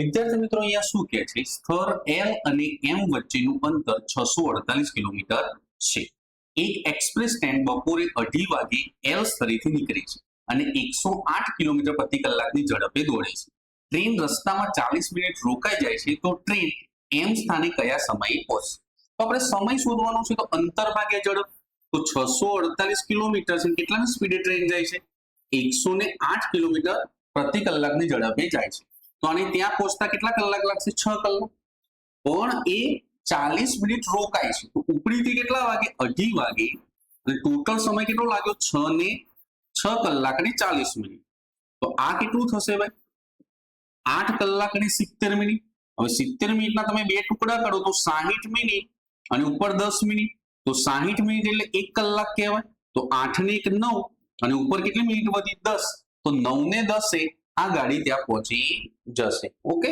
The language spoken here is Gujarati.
વિદ્યાર્થી મિત્રો અહીંયા શું કહે છે, સ્થળ L અને M વચ્ચેનું અંતર 648 કિલોમીટર છે. એક એક્સપ્રેસ ટ્રેન બપોરે 2:30 વાગે L સ્થળેથી નીકળી છે અને 108 કિલોમીટર પ્રતિ કલાકની ઝડપે દોડે છે. ટ્રેન રસ્તામાં 40 મિનિટ રોકાઈ જાય છે તો ટ્રેન M સ્થાને કયા સમયે પહોંચશે? તો આપણે સમય શોધવાનો છે, તો અંતર ભાગ્યા ઝડપ. તો 648 કિલોમીટર છે, કેટલાની સ્પીડે ટ્રેન જાય છે? 108 કિલોમીટર પ્રતિ કલાકની ઝડપે જાય છે. તો આને ત્યાં પહોંચતા કેટલા કલાક લાગશે? 6 કલાક. પણ એ 40 મિનિટ રોકાય છે, તો ઉપરીથી કેટલા વાગે? 2:30 વાગે. અને ટોટલ સમય કેટલો લાગ્યો? 6 કલાક અને 40 મિનિટ. તો આ કેટલું થશે ભાઈ? 8 કલાક અને 70 મિનિટ. હવે 70 મિનિટના તમે બે ટુકડા કરો તો 60 મિનિટ અને ઉપર 10 મિનિટ. તો 60 મિનિટ એટલે 1 કલાક કહેવાય. તો 8 ને 1 9 અને ઉપર કેટલી મિનિટ વધી? 10. તો 9 ને 10 આ ગાડી ત્યાં પહોંચી જશે. ઓકે.